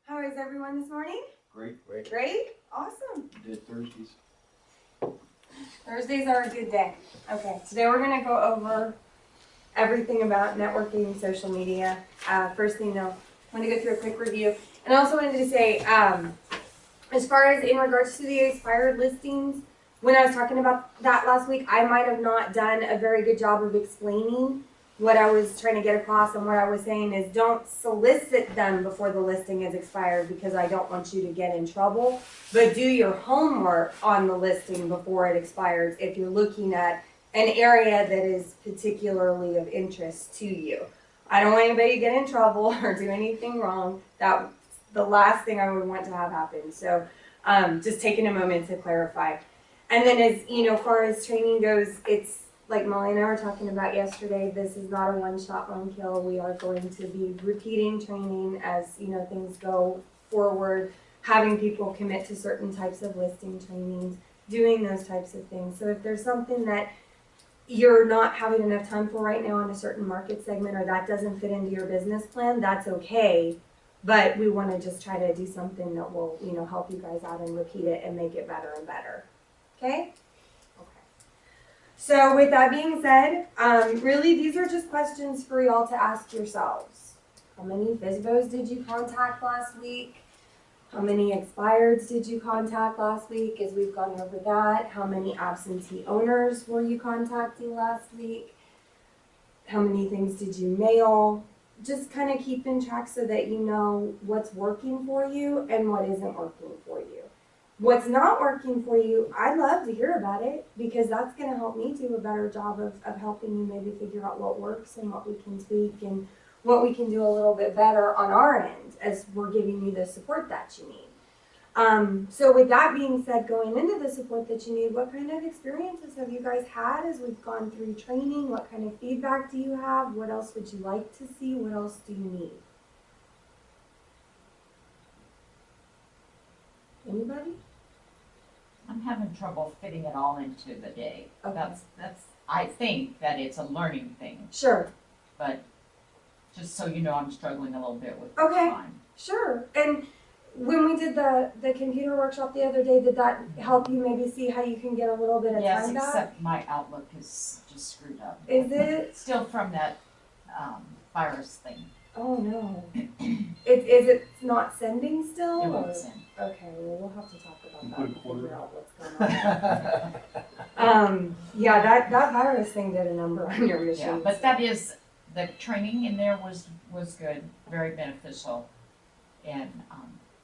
How is everyone this morning? Great. Great? Awesome. Did Thursdays. Thursdays are a good day. Okay, today we're going to go over everything about networking and social media. First thing though, I want to go through a quick review. And I also wanted to say, as far as in regards to the expired listings, when I was talking about that last week, I might have not done a very good job of explaining what I was trying to get across. And what I was saying is don't solicit them before the listing is expired because I don't want you to get in trouble. But do your homework on the listing before it expires if you're looking at an area that is particularly of interest to you. I don't want anybody to get in trouble or do anything wrong. That's the last thing I would want to have happen. So just taking a moment to clarify. And then as far as training goes, it's like Molly and I were talking about yesterday, this is not a one-shot, one-kill. We are going to be repeating training as, things go forward, having people commit to certain types of listing trainings, doing those types of things. So if there's something that you're not having enough time for right now in a certain market segment or that doesn't fit into your business plan, that's okay. But we want to just try to do something that will, help you guys out and repeat it and make it better and better. Okay? So with that being said, really these are just questions for y'all to ask yourselves. How many FSBOs did you contact last week? How many expireds did you contact last week as we've gone over that? How many absentee owners were you contacting last week? How many things did you mail? Just kind of keeping track so that you know what's working for you and what isn't working for you. What's not working for you, I'd love to hear about it because that's going to help me do a better job of helping you maybe figure out what works and what we can tweak and what we can do a little bit better on our end as we're giving you the support that you need. So with that being said, going into the support that you need, what kind of experiences have you guys had as we've gone through training? What kind of feedback do you have? What else would you like to see? What else do you need? Anybody? I'm having trouble fitting it all into the day. Okay. That's. I think that it's a learning thing. Sure. But just so you know, I'm struggling a little bit with Okay. time. Sure. And when we did the computer workshop the other day, did that help you maybe see how you can get a little bit of Yes, time back? except my Outlook is just screwed up. Is it? Still from that virus thing. Oh no. Is it not sending still? It won't send. Okay, well we'll have to talk about that and figure out what's going on. Yeah, that virus thing did a number on your machine. Yeah, but that is, the training in there was good, very beneficial. And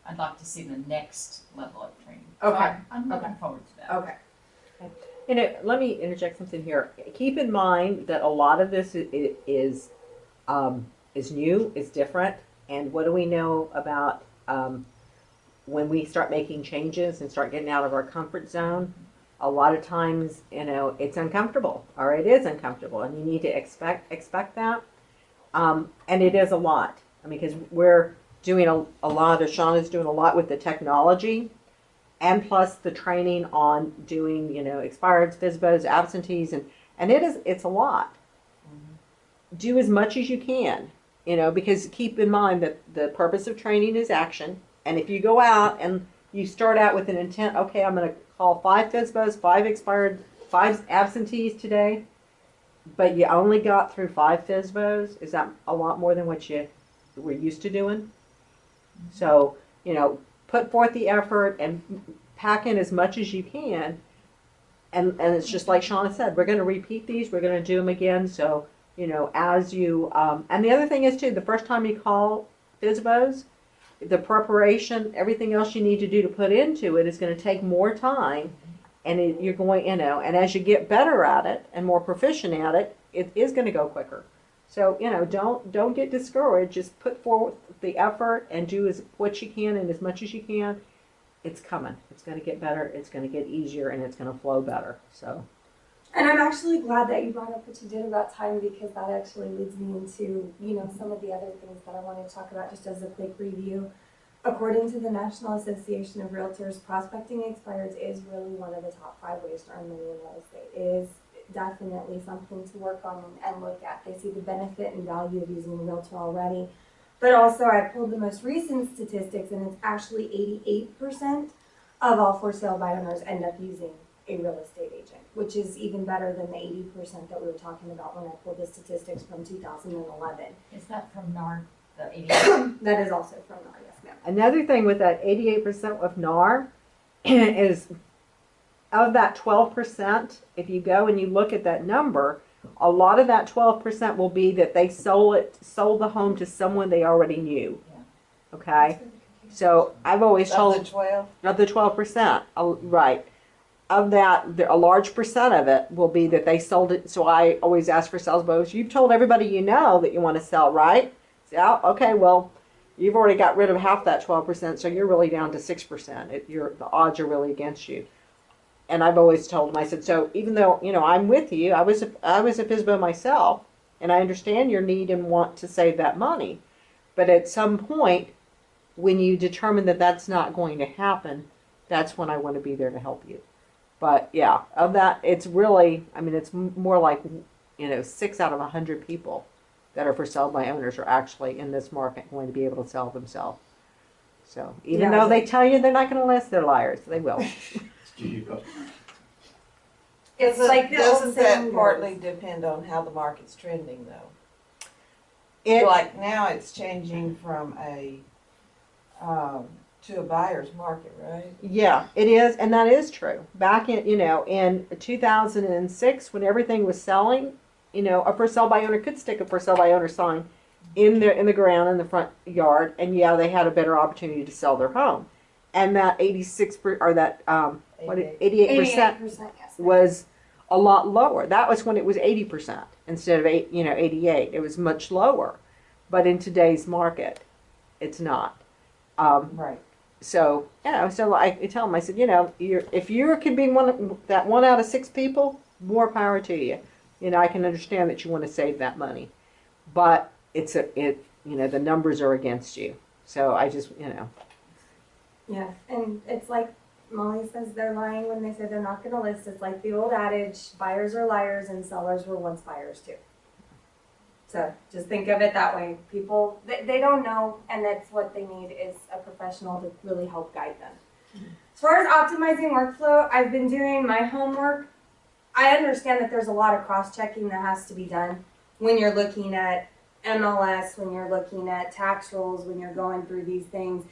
I'd like to see the next level of training. Okay. So I'm looking forward to that. Okay. Let me interject something here. Keep in mind that a lot of this is new, is different, and what do we know about when we start making changes and start getting out of our comfort zone? A lot of times, it's uncomfortable, or it is uncomfortable, and you need to expect that. And it is a lot. I mean, because we're doing a lot, or Sean is doing a lot with the technology, and plus the training on doing, expireds, FSBOs, absentees, and it's a lot. Do as much as you can, because keep in mind that the purpose of training is action. And if you go out and you start out with an intent, okay, I'm going to call 5 FSBOs, 5 expired, 5 absentees today, but you only got through 5 FSBOs, is that a lot more than what you were used to doing? So, put forth the effort and pack in as much as you can. And it's just like Shauna said, we're going to repeat these, we're going to do them again. So, as you, and the other thing is too, the first time you call FSBOs, the preparation, everything else you need to do to put into it is going to take more time. And you're going, and as you get better at it and more proficient at it, it is going to go quicker. So, don't get discouraged. Just put forth the effort and do what you can and as much as you can. It's coming. It's going to get better. It's going to get easier, and it's going to flow better. So. And I'm actually glad that you brought up what you did about time because that actually leads me into, some of the other things that I wanted to talk about just as a quick review. According to the National Association of Realtors, prospecting expireds is really one of the top 5 ways to earn money in real estate. It is definitely something to work on and look at. They see the benefit and value of using a realtor already. But also I pulled the most recent statistics and it's actually 88% of all for sale by owners end up using a real estate agent, which is even better than the 80% that we were talking about when I pulled the statistics from 2011. Is that from NAR, the 80? That is also from NAR, yes ma'am. Another thing with that 88% of NAR is of that 12%, if you go and you look at that number, a lot of that 12% will be that they sold the home to someone they already knew. Yeah. Okay? So I've always told Of the 12? of the 12%, right. Of that, a large percent of it will be that they sold it. So I always ask for sales bonus. You've told everybody you know that you want to sell, right? So, okay, well, you've already got rid of half that 12%, so you're really down to 6%. The odds are really against you. And I've always told them, I said, so even though, I'm with you, I was a FSBO myself, and I understand your need and want to save that money. But at some point, when you determine that that's not going to happen, that's when I want to be there to help you. But yeah, of that, it's really, it's more like, 6 out of 100 people that are for sale by owners are actually in this market going to be able to sell themselves. So even though they tell you they're not going to list, they're liars. They will. It's like the old Doesn't saying that goes. partly depend on how the market's trending though? It, Like now it's changing from to a buyer's market, right? Yeah, it is, and that is true. Back in 2006, when everything was selling, a for sale by owner could stick a for sale by owner sign in the ground in the front yard, and yeah, they had a better opportunity to sell their home. And that 88% 88%, yes. was a lot lower. That was when it was 80% instead of 88. It was much lower, but in today's market, it's not. Right. So so I tell them, I said, if you could be one out of 6 people, more power to you. I can understand that you want to save that money, but the numbers are against you. So I just, Yeah, and it's like Molly says, they're lying when they say they're not going to list. It's like the old adage, buyers are liars and sellers were once buyers too. So just think of it that way. People, they don't know, and that's what they need is a professional to really help guide them. As far as optimizing workflow, I've been doing my homework. I understand that there's a lot of cross-checking that has to be done when you're looking at MLS, when you're looking at tax rolls, when you're going through these things.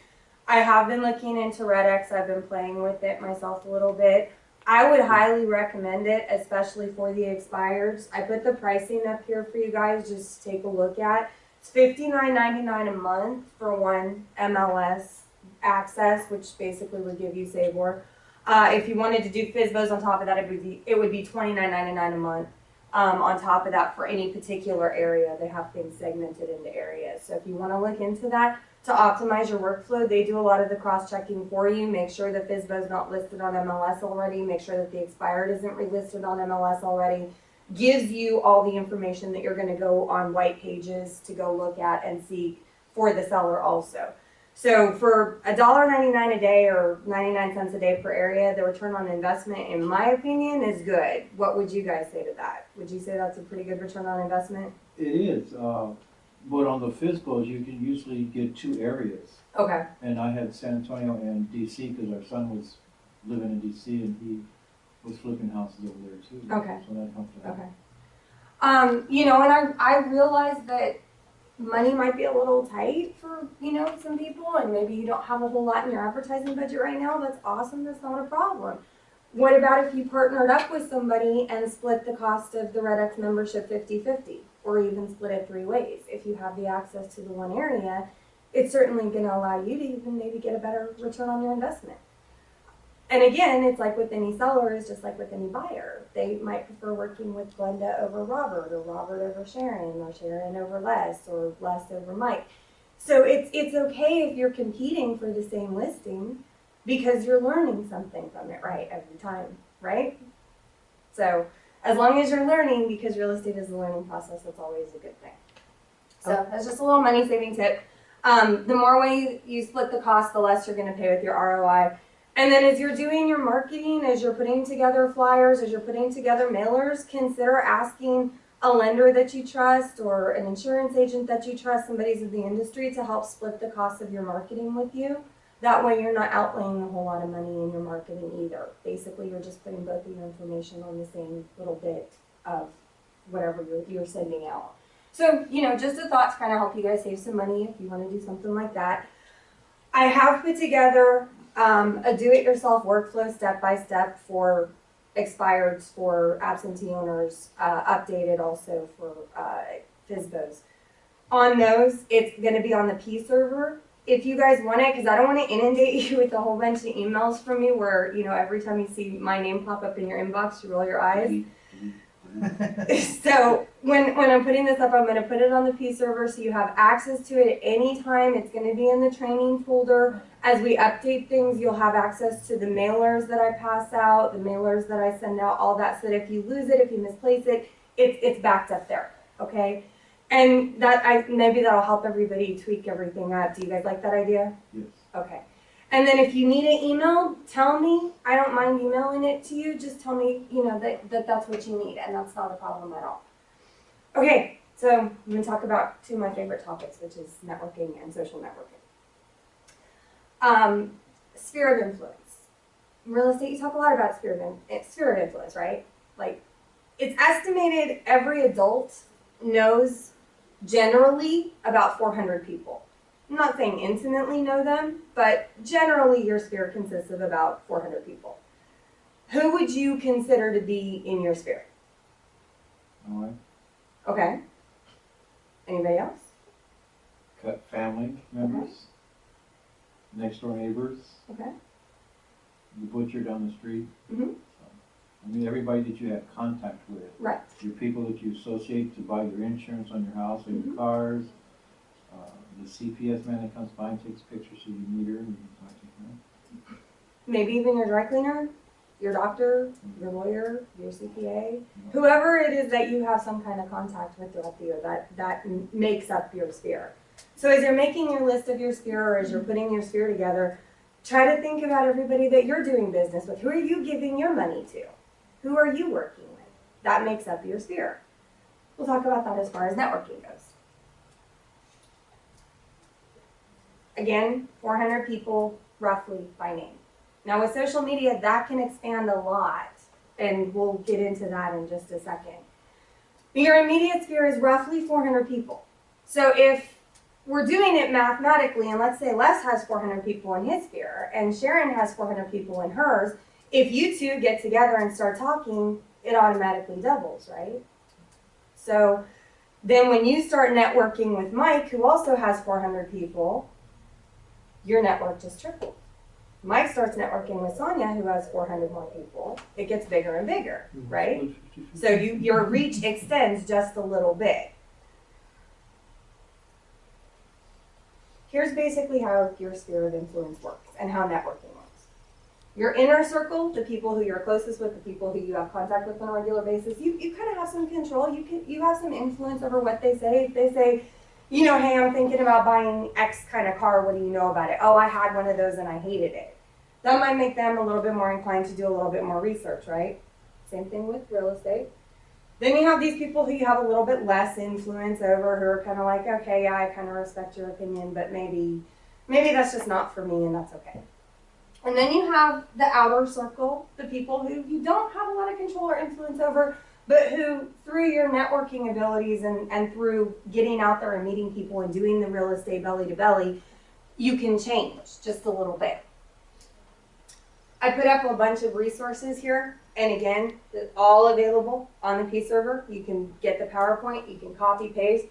I have been looking into RedX. I've been playing with it myself a little bit. I would highly recommend it, especially for the expireds. I put the pricing up here for you guys just to take a look at. It's $59.99 a month for one MLS access, which basically would give you Sabor. If you wanted to do FSBOs on top of that, it would be $29.99 a month. On top of that, for any particular area, they have things segmented into areas. So if you want to look into that to optimize your workflow, they do a lot of the cross-checking for you. Make sure the FSBO is not listed on MLS already. Make sure that the expired isn't relisted on MLS already. Gives you all the information that you're going to go on white pages to go look at and see for the seller also. So for $1.99 a day or 99 cents a day per area, the return on investment, in my opinion, is good. What would you guys say to that? Would you say that's a pretty good return on investment? It is, but on the FSBOs, you can usually get 2 areas. Okay. And I had San Antonio and DC because our son was living in DC and he was flipping houses over there too. Okay. So that helped out. Okay. And I realize that money might be a little tight for, some people, and maybe you don't have a whole lot in your advertising budget right now. That's awesome. That's not a problem. What about if you partnered up with somebody and split the cost of the RedX membership 50-50, or even split it 3 ways? If you have the access to the one area, it's certainly going to allow you to even maybe get a better return on your investment. And again, it's like with any seller, it's just like with any buyer. They might prefer working with Glenda over Robert, or Robert over Sharon, or Sharon over Les, or Les over Mike. So it's okay if you're competing for the same listing, because you're learning something from it, right, every time, right? So as long as you're learning, because real estate is a learning process, that's always a good thing. So that's just a little money saving tip. The more way you split the cost, the less you're going to pay with your ROI. And then as you're doing your marketing, as you're putting together flyers, as you're putting together mailers, consider asking a lender that you trust or an insurance agent that you trust, somebody's in the industry to help split the cost of your marketing with you. That way you're not outlaying a whole lot of money in your marketing either. Basically, you're just putting both of your information on the same little bit of whatever you're sending out. So, just a thought to kind of help you guys save some money if you want to do something like that. I have put together a do-it-yourself workflow step-by-step for expireds, for absentee owners, updated also for FSBOs. On those, it's going to be on the P server. If you guys want it, because I don't want to inundate you with a whole bunch of emails from me where, every time you see my name pop up in your inbox, you roll your eyes. So when I'm putting this up, I'm going to put it on the P server so you have access to it at any time. It's going to be in the training folder. As we update things, you'll have access to the mailers that I pass out, the mailers that I send out, all that, so that if you lose it, if you misplace it, it's backed up there, okay? And maybe that'll help everybody tweak everything up. Do you guys like that idea? Yes. Okay. And then if you need an email, tell me. I don't mind emailing it to you. Just tell me, that that's what you need, and that's not a problem at all. Okay, so I'm going to talk about two of my favorite topics, which is networking and social networking. Sphere of influence. In real estate, you talk a lot about sphere of influence, right? Like, it's estimated every adult knows generally about 400 people. I'm not saying intimately know them, but generally your sphere consists of about 400 people. Who would you consider to be in your sphere? My wife. Okay. Anybody else? Cut family members. Next door neighbors. Okay. The butcher down the street. Mm-hmm. Everybody that you have contact with. Right. Your people that you associate to buy your insurance on your house or your cars. The CPS man that comes by and takes pictures so you meet her and you talk to her. Maybe even your dry cleaner, your doctor, your lawyer, your CPA, whoever it is that you have some kind of contact with throughout the year, that makes up your sphere. So as you're making your list of your sphere, or as you're putting your sphere together, try to think about everybody that you're doing business with. Who are you giving your money to? Who are you working with? That makes up your sphere. We'll talk about that as far as networking goes. Again, 400 people roughly by name. Now with social media, that can expand a lot, and we'll get into that in just a second. But your immediate sphere is roughly 400 people. So if we're doing it mathematically, and let's say Les has 400 people in his sphere, and Sharon has 400 people in hers, if you two get together and start talking, it automatically doubles, right? So then when you start networking with Mike, who also has 400 people, your network just tripled. Mike starts networking with Sonia, who has 400 more people. It gets bigger and bigger, right? So your reach extends just a little bit. Here's basically how your sphere of influence works and how networking works. Your inner circle, the people who you're closest with, the people who you have contact with on a regular basis, you kind of have some control. You have some influence over what they say. If they say, hey, I'm thinking about buying X kind of car, what do you know about it? Oh, I had one of those and I hated it. That might make them a little bit more inclined to do a little bit more research, right? Same thing with real estate. Then you have these people who you have a little bit less influence over, who are kind of like, okay, yeah, I kind of respect your opinion, but maybe that's just not for me, and that's okay. And then you have the outer circle, the people who you don't have a lot of control or influence over, but who, through your networking abilities and through getting out there and meeting people and doing the real estate belly to belly, you can change just a little bit. I put up a bunch of resources here, and again, it's all available on the P server. You can get the PowerPoint, you can copy paste.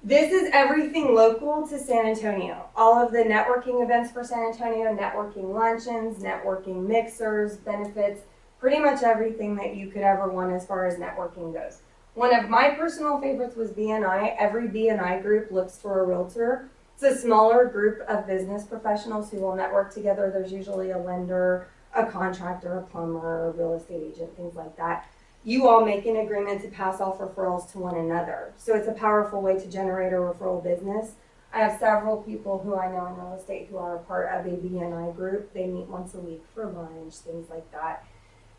This is everything local to San Antonio. All of the networking events for San Antonio, networking luncheons, networking mixers, benefits, pretty much everything that you could ever want as far as networking goes. One of my personal favorites was BNI. Every BNI group looks for a realtor. It's a smaller group of business professionals who will network together. There's usually a lender, a contractor, a plumber, a real estate agent, things like that. You all make an agreement to pass off referrals to one another. So it's a powerful way to generate a referral business. I have several people who I know in real estate who are a part of a BNI group. They meet once a week for lunch, things like that.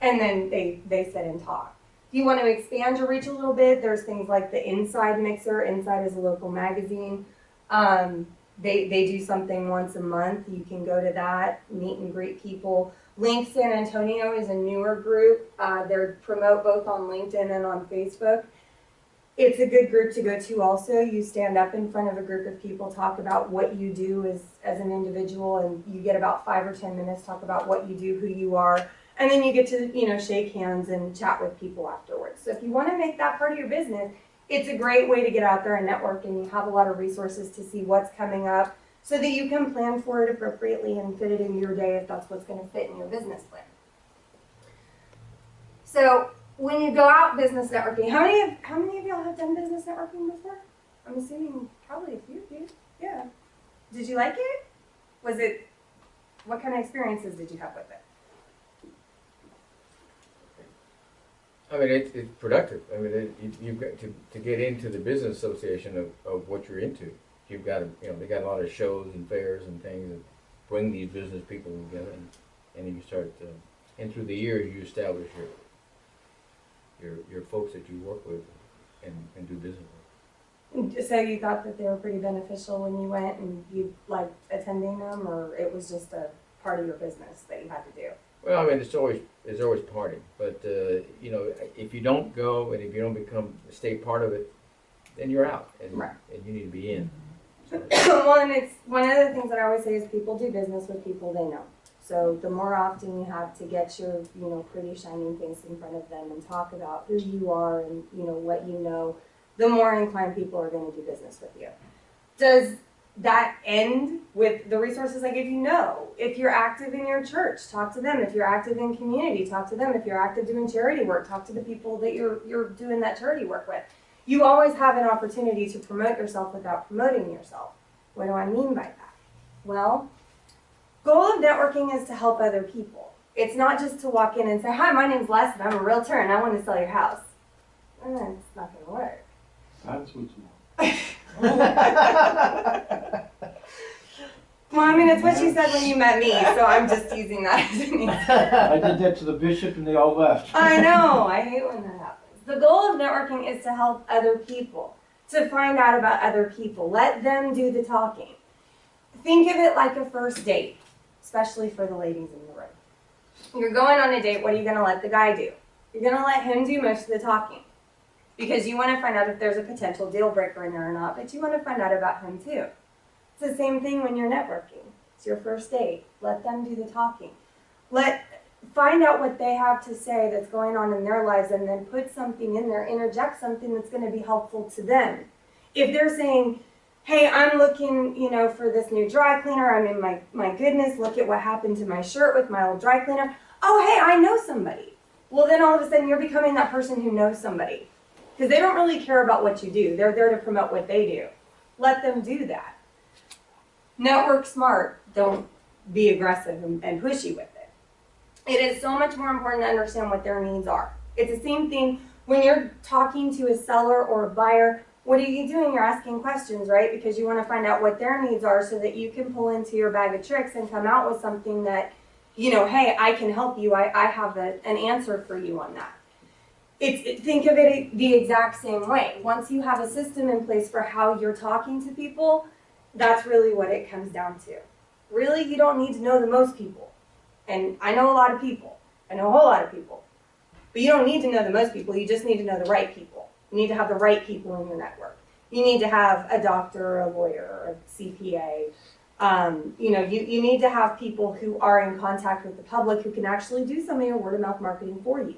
And then they sit and talk. If you want to expand your reach a little bit, there's things like the Inside Mixer. Inside is a local magazine. They do something once a month. You can go to that, meet and greet people. Link San Antonio is a newer group. They promote both on LinkedIn and on Facebook. It's a good group to go to also. You stand up in front of a group of people, talk about what you do as an individual, and you get about 5 or 10 minutes, talk about what you do, who you are, and then you get to, shake hands and chat with people afterwards. So if you want to make that part of your business, it's a great way to get out there and network, and you have a lot of resources to see what's coming up so that you can plan for it appropriately and fit it in your day if that's what's going to fit in your business plan. So when you go out business networking, how many of y'all have done business networking before? I'm assuming probably a few of you. Yeah. Did you like it? What kind of experiences did you have with it? I mean, it's productive. I mean, you've got to get into the business association of what you're into. You've got to, they got a lot of shows and fairs and things that bring these business people together, and you start, and through the years you establish your folks that you work with and do business with. So you thought that they were pretty beneficial when you went and you liked attending them, or it was just a part of your business that you had to do? Well, I mean, it's always party, but if you don't go and if you don't stay part of it, then you're out, and Right. and you need to be in. Well, and it's one of the things that I always say is people do business with people they know. So the more often you have to get your, pretty shining face in front of them and talk about who you are and, what you know, the more inclined people are going to do business with you. Does that end with the resources I give you? No. If you're active in your church, talk to them. If you're active in community, talk to them. If you're active doing charity work, talk to the people that you're doing that charity work with. You always have an opportunity to promote yourself without promoting yourself. What do I mean by that? Well, goal of networking is to help other people. It's not just to walk in and say, "Hi, my name's Les, and I'm a realtor, and I want to sell your house." It's not going to work. That's what you Well, I mean, it's what you said when you met me, so I'm just using that as an example. I did that to the bishop and they all left. I know. I hate when that happens. The goal of networking is to help other people, to find out about other people. Let them do the talking. Think of it like a first date, especially for the ladies in the room. You're going on a date. What are you going to let the guy do? You're going to let him do most of the talking because you want to find out if there's a potential deal breaker in there or not, but you want to find out about him too. It's the same thing when you're networking. It's your first date. Let them do the talking. Find out what they have to say that's going on in their lives and then put something in there, interject something that's going to be helpful to them. If they're saying, "Hey, I'm looking, for this new dry cleaner. I mean, my goodness, look at what happened to my shirt with my old dry cleaner. Oh, hey, I know somebody." Well, then all of a sudden you're becoming that person who knows somebody because they don't really care about what you do. They're there to promote what they do. Let them do that. Network smart. Don't be aggressive and pushy with it. It is so much more important to understand what their needs are. It's the same thing when you're talking to a seller or a buyer. What are you doing? You're asking questions, right? Because you want to find out what their needs are so that you can pull into your bag of tricks and come out with something that, hey, I can help you. I have an answer for you on that. Think of it the exact same way. Once you have a system in place for how you're talking to people, that's really what it comes down to. Really, you don't need to know the most people. And I know a lot of people. I know a whole lot of people. But you don't need to know the most people. You just need to know the right people. You need to have the right people in your network. You need to have a doctor, a lawyer, a CPA. You need to have people who are in contact with the public who can actually do some of your word of mouth marketing for you.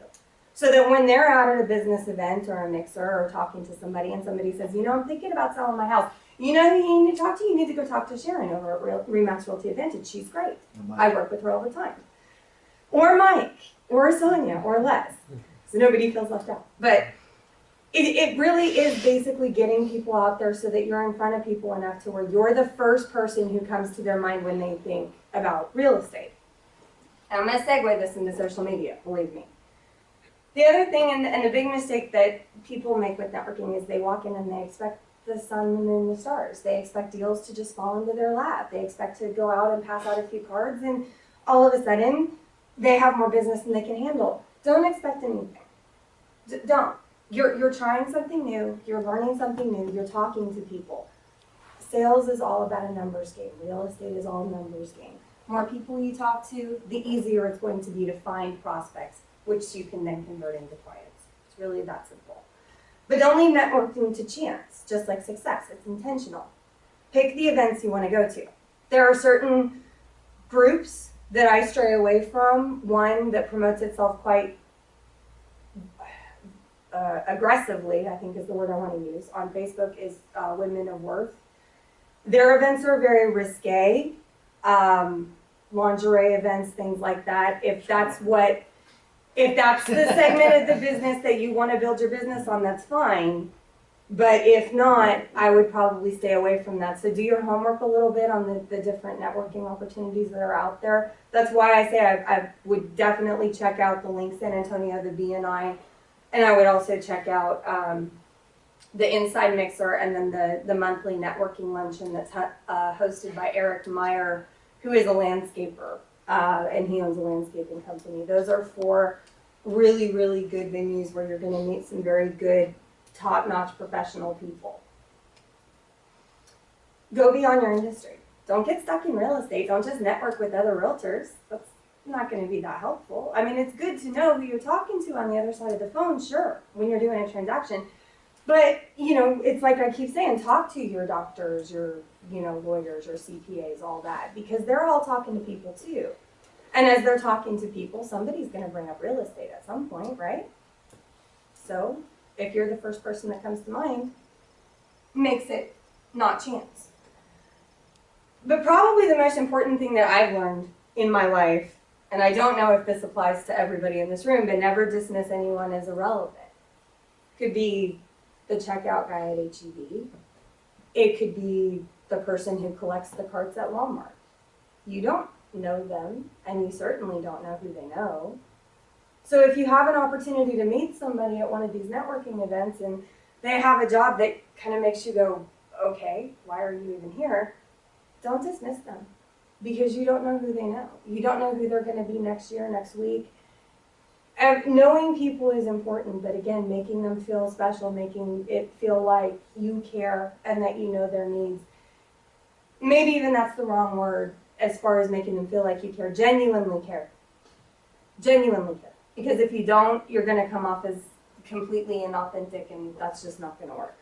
So that when they're out at a business event or a mixer or talking to somebody and somebody says, I'm thinking about selling my house. You know who you need to talk to? You need to go talk to Sharon over at Remax Realty Advantage. She's great. I work with her all the time. Or Mike, or Sonia, or Les. So nobody feels left out. But it really is basically getting people out there so that you're in front of people enough to where you're the first person who comes to their mind when they think about real estate. And I'm going to segue this into social media, believe me. The other thing, and the big mistake that people make with networking is they walk in and they expect the sun, the moon, the stars. They expect deals to just fall into their lap. They expect to go out and pass out a few cards, and all of a sudden, they have more business than they can handle. Don't expect anything. Don't. You're trying something new, you're learning something new, you're talking to people. Sales is all about a numbers game. Real estate is all a numbers game. More people you talk to, the easier it's going to be to find prospects, which you can then convert into clients. It's really that simple. But don't leave networking to chance, just like success. It's intentional. Pick the events you want to go to. There are certain groups that I stray away from. One that promotes itself quite aggressively, I think is the word I want to use, on Facebook is Women of Worth. Their events are very risque, lingerie events, things like that. If that's the segment of the business that you want to build your business on, that's fine. But if not, I would probably stay away from that. So do your homework a little bit on the different networking opportunities that are out there. That's why I say I would definitely check out the Link San Antonio, the BNI, and I would also check out the Inside Mixer and then the monthly networking luncheon that's hosted by Eric Meyer, who is a landscaper, and he owns a landscaping company. Those are 4 really, really good venues where you're going to meet some very good, top-notch professional people. Go beyond your industry. Don't get stuck in real estate. Don't just network with other realtors. That's not going to be that helpful. I mean, it's good to know who you're talking to on the other side of the phone, sure, when you're doing a transaction. But, it's like I keep saying, talk to your doctors, your, lawyers, your CPAs, all that, because they're all talking to people too. And as they're talking to people, somebody's going to bring up real estate at some point, right? So if you're the first person that comes to mind, makes it not chance. But probably the most important thing that I've learned in my life, and I don't know if this applies to everybody in this room, but never dismiss anyone as irrelevant. Could be the checkout guy at HEB. It could be the person who collects the carts at Walmart. You don't know them, and you certainly don't know who they know. So if you have an opportunity to meet somebody at one of these networking events and they have a job that kind of makes you go, okay, why are you even here? Don't dismiss them, because you don't know who they know. You don't know who they're going to be next year, next week. Knowing people is important, but again, making them feel special, making it feel like you care and that you know their needs. Maybe even that's the wrong word as far as making them feel like you care. Genuinely care. Genuinely care. Because if you don't, you're going to come off as completely inauthentic, and that's just not going to work.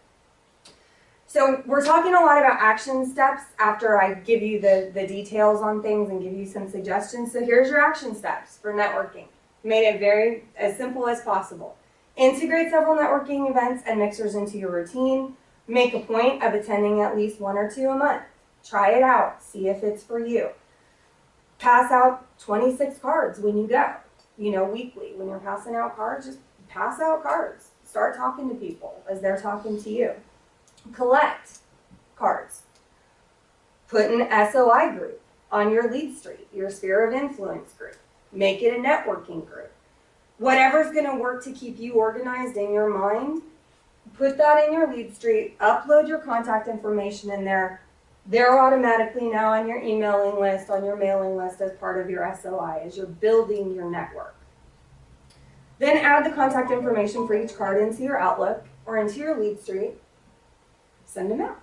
So we're talking a lot about action steps after I give you the details on things and give you some suggestions. So here's your action steps for networking. Made it very as simple as possible. Integrate several networking events and mixers into your routine. Make a point of attending at least 1 or 2 a month. Try it out. See if it's for you. Pass out 26 cards when you go. Weekly. When you're passing out cards, just pass out cards. Start talking to people as they're talking to you. Collect cards. Put an SOI group on your lead street, your sphere of influence group. Make it a networking group. Whatever's going to work to keep you organized in your mind, put that in your lead street, upload your contact information in there. They're automatically now on your emailing list, on your mailing list as part of your SOI as you're building your network. Then add the contact information for each card into your Outlook or into your lead street. Send them out.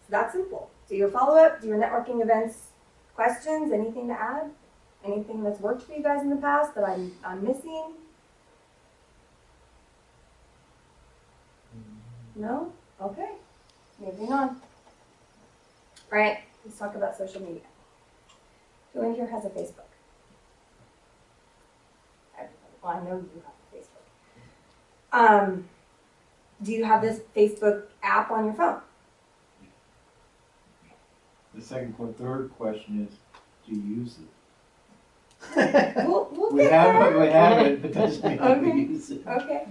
It's that simple. Do your follow-up, do your networking events, questions, anything to add? Anything that's worked for you guys in the past that I'm missing? No? Okay. Moving on. All right, let's talk about social media. Who in here has a Facebook? Everybody. Well, I know you have a Facebook. Do you have this Facebook app on your phone? The third question is, do you use it? We'll We get have there. it, but doesn't mean Okay. we use it. Okay.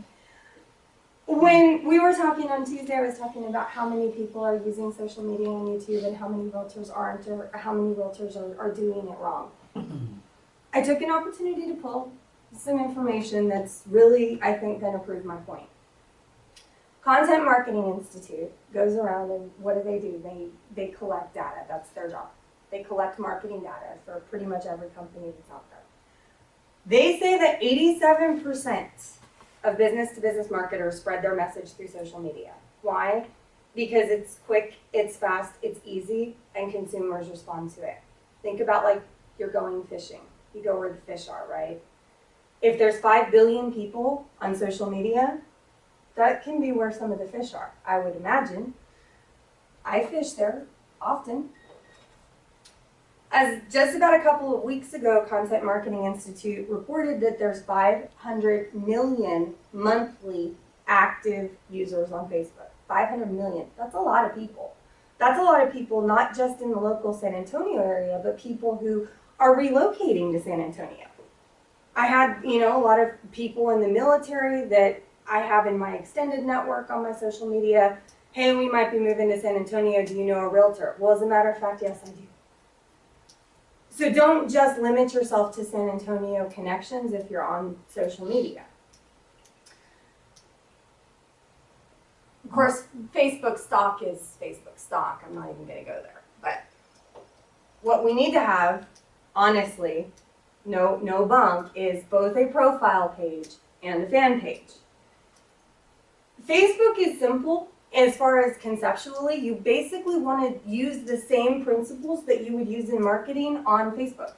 When we were talking on Tuesday, I was talking about how many people are using social media on YouTube and how many realtors aren't, or how many realtors are doing it wrong. I took an opportunity to pull some information that's really, I think, going to prove my point. Content Marketing Institute goes around and what do? They collect data. That's their job. They collect marketing data for pretty much every company that's out there. They say that 87% of business-to-business marketers spread their message through social media. Why? Because it's quick, it's fast, it's easy, and consumers respond to it. Think about like you're going fishing. You go where the fish are, right? If there's 5 billion people on social media, that can be where some of the fish are, I would imagine. I fish there often. As just about a couple of weeks ago, Content Marketing Institute reported that there's 500 million monthly active users on Facebook. 500 million. That's a lot of people. That's a lot of people, not just in the local San Antonio area, but people who are relocating to San Antonio. I had, a lot of people in the military that I have in my extended network on my social media. Hey, we might be moving to San Antonio. Do you know a realtor? Well, as a matter of fact, yes, I do. So don't just limit yourself to San Antonio connections if you're on social media. Of course, Facebook stock is Facebook stock. I'm not even going to go there. But what we need to have, honestly, no bunk, is both a profile page and a fan page. Facebook is simple as far as conceptually. You basically want to use the same principles that you would use in marketing on Facebook.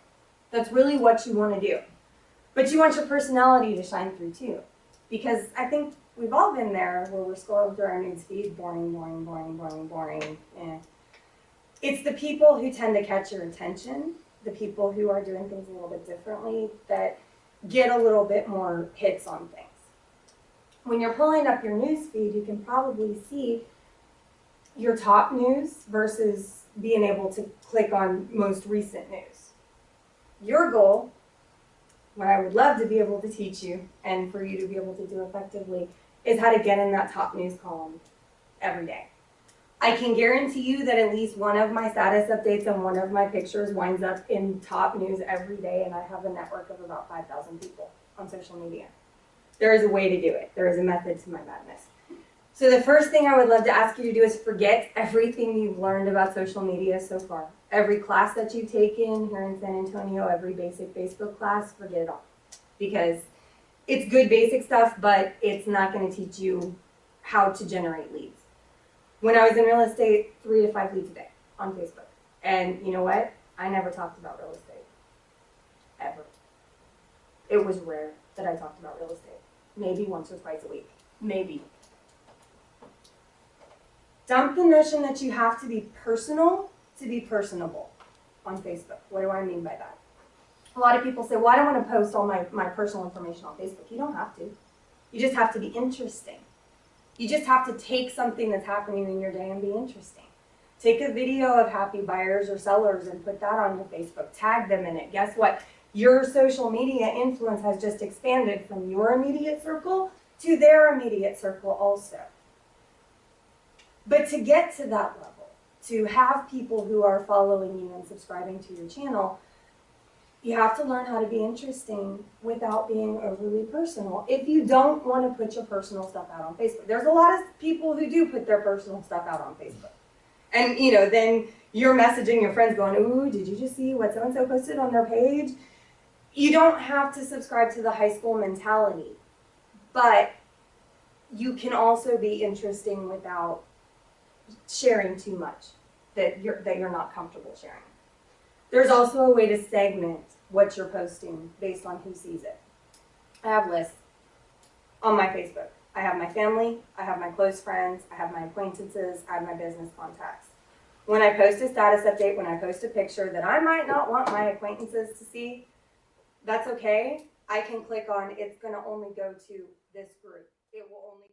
That's really what you want to do. But you want your personality to shine through too. Because I think we've all been there where we're scrolling through our news feed, boring. It's the people who tend to catch your attention, the people who are doing things a little bit differently, that get a little bit more hits on things. When you're pulling up your news feed, you can probably see your top news versus being able to click on most recent news. Your goal, what I would love to be able to teach you and for you to be able to do effectively, is how to get in that top news column every day. I can guarantee you that at least one of my status updates and one of my pictures winds up in top news every day, and I have a network of about 5,000 people on social media. There is a way to do it. There is a method to my madness. So the first thing I would love to ask you to do is forget everything you've learned about social media so far. Every class that you've taken here in San Antonio, every basic Facebook class, forget it all. Because it's good basic stuff, but it's not going to teach you how to generate leads. When I was in real estate, 3 to 5 leads a day on Facebook. And you know what? I never talked about real estate. Ever. It was rare that I talked about real estate. Maybe once or twice a week. Maybe. Dump the notion that you have to be personal to be personable on Facebook. What do I mean by that? A lot of people say, well, I don't want to post all my personal information on Facebook. You don't have to. You just have to be interesting. You just have to take something that's happening in your day and be interesting. Take a video of happy buyers or sellers and put that on your Facebook. Tag them in it. Guess what? Your social media influence has just expanded from your immediate circle to their immediate circle also. But to get to that level, to have people who are following you and subscribing to your channel, you have to learn how to be interesting without being overly personal. If you don't want to put your personal stuff out on Facebook, there's a lot of people who do put their personal stuff out on Facebook. And, then you're messaging your friends going, ooh, did you just see what so-and-so posted on their page? You don't have to subscribe to the high school mentality, but you can also be interesting without sharing too much that you're not comfortable sharing. There's also a way to segment what you're posting based on who sees it. I have lists on my Facebook. I have my family, I have my close friends, I have my acquaintances, I have my business contacts. When I post a status update, when I post a picture that I might not want my acquaintances to see, that's okay. I can click on, it's going to only go to this group. It will only